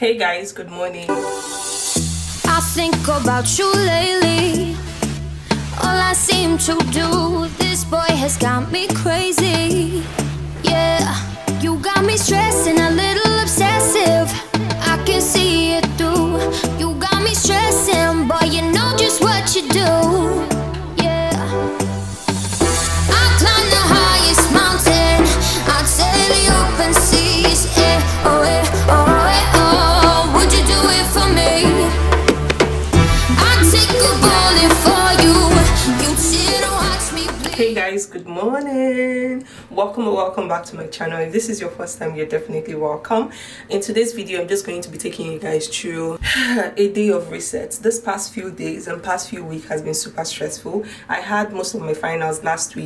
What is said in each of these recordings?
Hey guys, good morning. I think about you lately. All I seem to do, this boy has got me crazy. Yeah, you got me stressing, a little obsessive. I can see it through. You got me stressing, boy, you know just what you do. Yeah, I climb the highest mountain, I sail the open seas. Oh, oh, oh, would you do it for me? I'd take a bullet for you. You sit and watch me bleed. Hey guys, good morning. Welcome back to my channel. If this is your first time, you're definitely welcome. In today's video, I'm just going to be taking you guys through a day of reset. This past few days and past few weeks has been super stressful. I had most of my finals last 2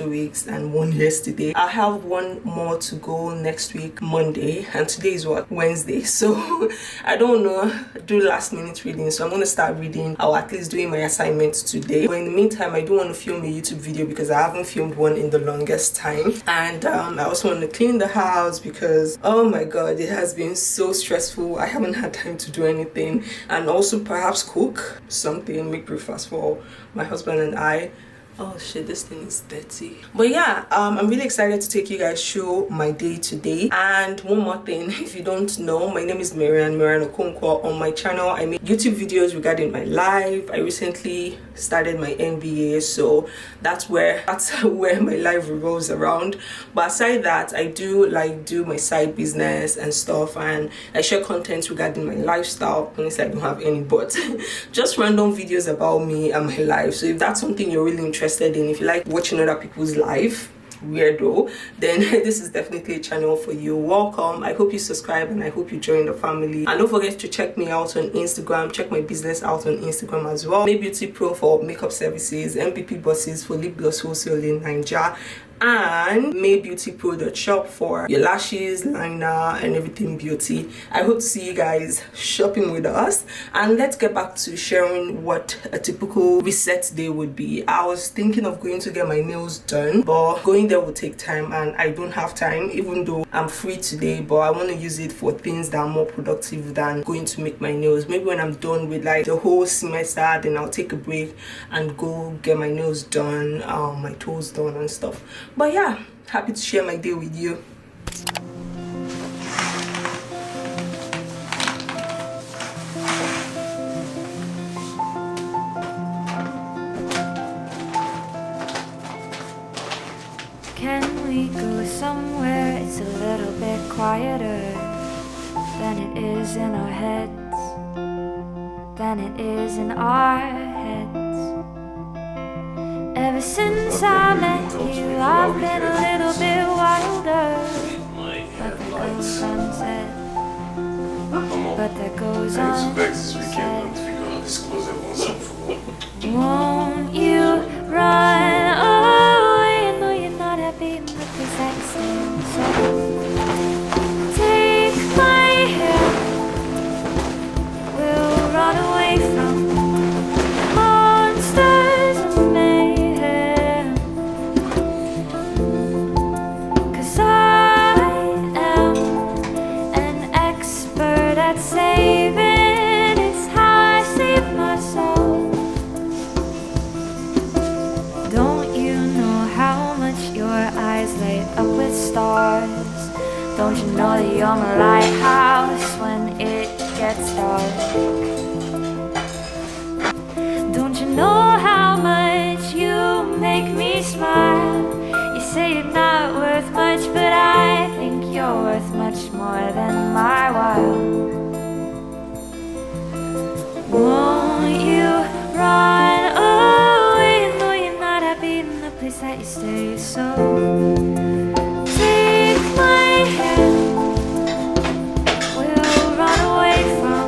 weeks, and one yesterday. I have one more to go next week, Monday, and today is what, Wednesday. So I don't know, do last minute reading, so I'm going to start reading or at least doing my assignments today. But in the meantime, I do want to film a YouTube video because I haven't filmed one in the longest time. And I also want to clean the house because, oh my god, it has been so stressful. I haven't had time to do anything, and also perhaps cook something, make breakfast for my husband and I. Oh shit, this thing is dirty. But yeah, I'm really excited to take you guys through my day today. And one more thing, if you don't know, my name is Maryann Okonkwo. On my channel, I make YouTube videos regarding my life. I recently started my MBA, so that's where my life revolves around. But aside that, I do my side business and stuff, and I share content regarding my lifestyle. Honestly, I don't have any, but just random videos about me and my life. So if that's something you're really interested in, if you like watching other people's life, weirdo, then this is definitely a channel for you. Welcome. I hope you subscribe and I hope you join the family. And don't forget to check me out on Instagram. Check my business out on Instagram as well. May Beauty Pro for makeup services, MPP buses for lip gloss wholesale in Nigeria, and maybeautypro.shop for your lashes, liner, and everything beauty. I hope to see you guys shopping with us, and let's get back to sharing what a typical reset day would be. I was thinking of going to get my nails done, but going there will take time, and I don't have time, even though I'm free today. But I want to use it for things that are more productive than going to make my nails. Maybe when I'm done with like the whole semester, then I'll take a break and go get my nails done, my toes done and stuff. But yeah, happy to share my day with you. Can we go somewhere it's a little bit quieter than it is in our heads, than it is in our heads? Ever since I met you, I've been a little bit wilder. But that goes unsaid. But that goes unsaid. Won't you run away? No, you're not happy in the place that you stay. So take my hand. We'll run away from monsters and mayhem. 'Cause I am an expert at saving. It's how I save myself. Don't you know how much your eyes light up with stars? Don't you know that you're my lighthouse when it gets dark? Don't you know how much you make me smile? You say you're not worth much, but I think you're worth much more than my while. Won't you run away? No, you're not happy in the place that you stay. So take my hand. We'll run away from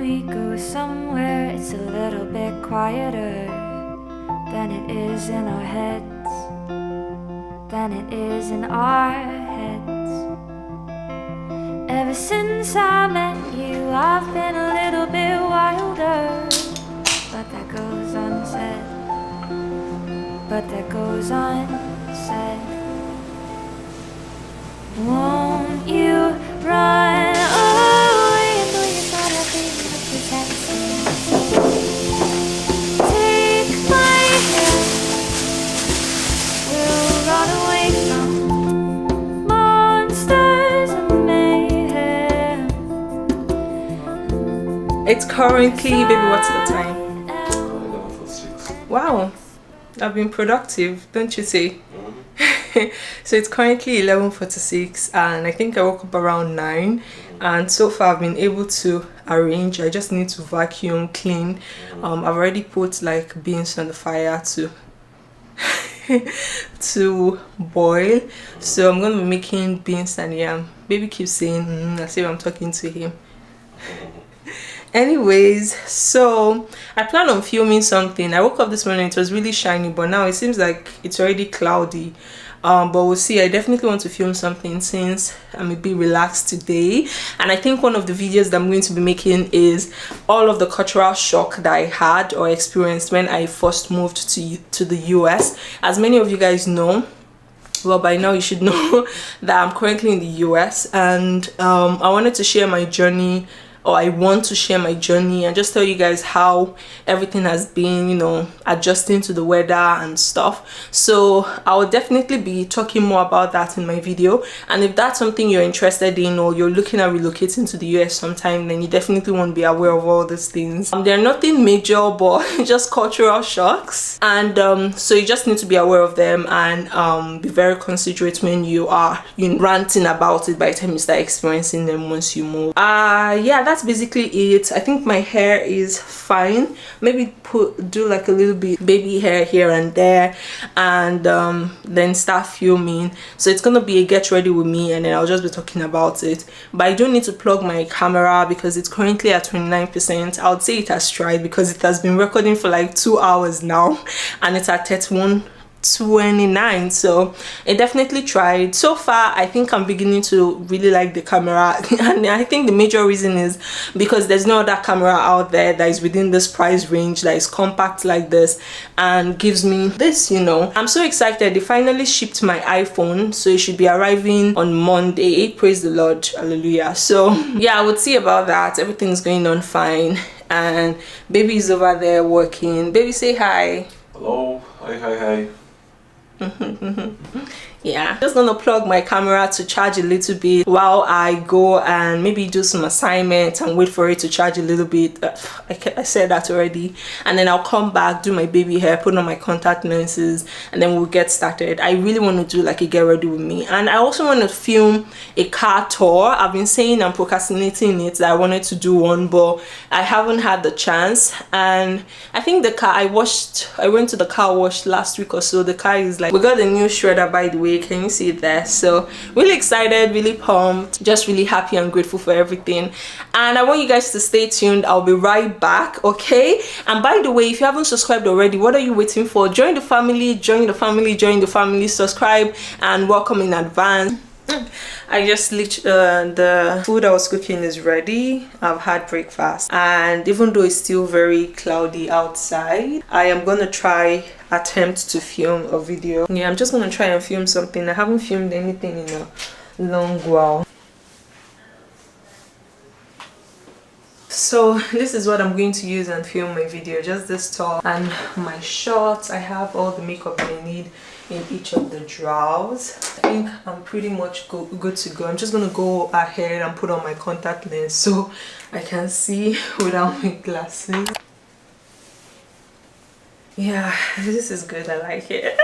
we go somewhere, it's a little bit quieter than it is in our heads, than it is in our heads. Ever since I met you, I've been a little bit wilder, but that goes unsaid, but that goes unsaid. Won't you run away? I know you're not happy with the taxi. Take my hand, we'll run away from monsters and mayhem. It's currently, baby, what's the time? 11:46. Wow, I've been productive, don't you say? So it's currently 11:46 and I think I woke up around 9, and so far I've been able to arrange. I just need to vacuum, clean. I've already put like beans on the fire to to boil, so I'm gonna be making beans and yam. Baby keeps saying as if I'm talking to him. Anyways, so I plan on filming something. I woke up this morning, it was really shiny, but now it seems like it's already cloudy. But we'll see. I definitely want to film something since I'm a bit relaxed today, and I think one of the videos that I'm going to be making is all of the cultural shock that I had or experienced when I first moved to the US. As many of you guys know, well, by now you should know that I'm currently in the US, and I wanted to share my journey, or I want to share my journey and just tell you guys how everything has been, you know, adjusting to the weather and stuff. So I will definitely be talking more about that in my video, and if that's something you're interested in or you're looking at relocating to the US sometime, then you definitely want to be aware of all these things. They're nothing major, but just cultural shocks, and so you just need to be aware of them and be very considerate when you are ranting about it by the time you start experiencing them once you move. Yeah, that's basically it. I think my hair is fine. Maybe do like a little bit baby hair here and there, and then start filming. So it's gonna be a get ready with me, and then I'll just be talking about it. But I don't need to plug my camera because it's currently at 29%. I would say it has tried because it has been recording for like 2 hours now, and it's at 31:29, so it definitely tried. So far I think I'm beginning to really like the camera, and I think the major reason is because there's no other camera out there that is within this price range that is compact like this and gives me this, you know. I'm so excited. They finally shipped my iPhone, so it should be arriving on Monday. Praise the Lord, hallelujah. So yeah, I would see about that. Everything's going on fine, and baby is over there working. Baby, say hi. Hello. Hi. Yeah, just gonna plug my camera to charge a little bit while I go and maybe do some assignments and wait for it to charge a little bit. I said that already, and then I'll come back, do my baby hair, put on my contact lenses, and then we'll get started. I really want to do like a get ready with me, and I also want to film a car tour. I've been saying I'm procrastinating it, that I wanted to do one, but I haven't had the chance. And I think the car I went to the car wash last week or so. The car is like, we got a new shredder, by the way. Can you see it there? So really excited, really pumped, just really happy and grateful for everything. And I want you guys to stay tuned. I'll be right back, okay? And by the way, if you haven't subscribed already, what are you waiting for? Join the family, subscribe, and welcome in advance. I just the food I was cooking is ready. I've had breakfast, and even though it's still very cloudy outside, I am gonna attempt to film a video. Yeah, I'm just gonna try and film something. I haven't filmed anything in a long while. So this is what I'm going to use and film my video. Just this top and my shorts. I have all the makeup I need in each of the drawers. I think I'm pretty much good to go. I'm just gonna go ahead and put on my contact lens so I can see without my glasses. Yeah, this is good. I like it.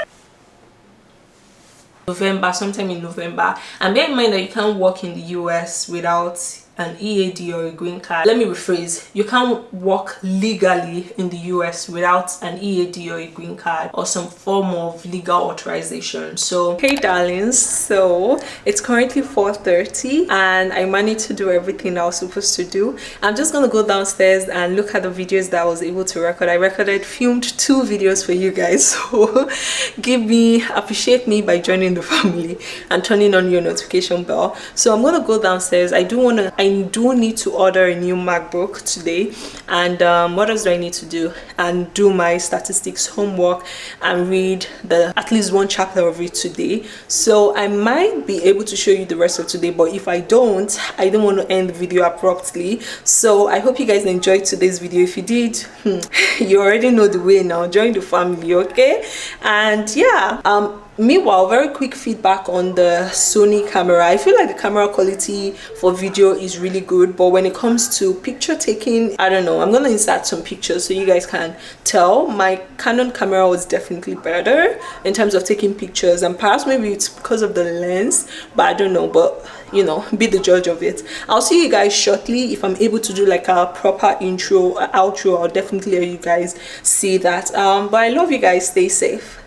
Sometime in November, and bear in mind that you can't work in the US without an EAD or a green card. Let me rephrase, you can't work legally in the US without an EAD or a green card or some form of legal authorization. So hey darlings, so it's currently 4:30 and I managed to do everything I was supposed to do. I'm just gonna go downstairs and look at the videos that I was able to record. I filmed 2 videos for you guys, so appreciate me by joining the family and turning on your notification bell. So I'm gonna go downstairs. I do need to order a new MacBook today, and what else do I need to do? And do my statistics homework and read at least one chapter of it today. So I might be able to show you the rest of today, but if I don't want to end the video abruptly. So I hope you guys enjoyed today's video. If you did, you already know the way now. Join the family, okay? And yeah, meanwhile, very quick feedback on the Sony camera. I feel like the camera quality for video is really good, but when it comes to picture taking, I don't know. I'm gonna insert some pictures so you guys can tell. My Canon camera was definitely better in terms of taking pictures, and perhaps maybe it's because of the lens, but I don't know. But you know, be the judge of it. I'll see you guys shortly. If I'm able to do like a proper intro, outro, I'll definitely let you guys see that. But I love you guys. Stay safe.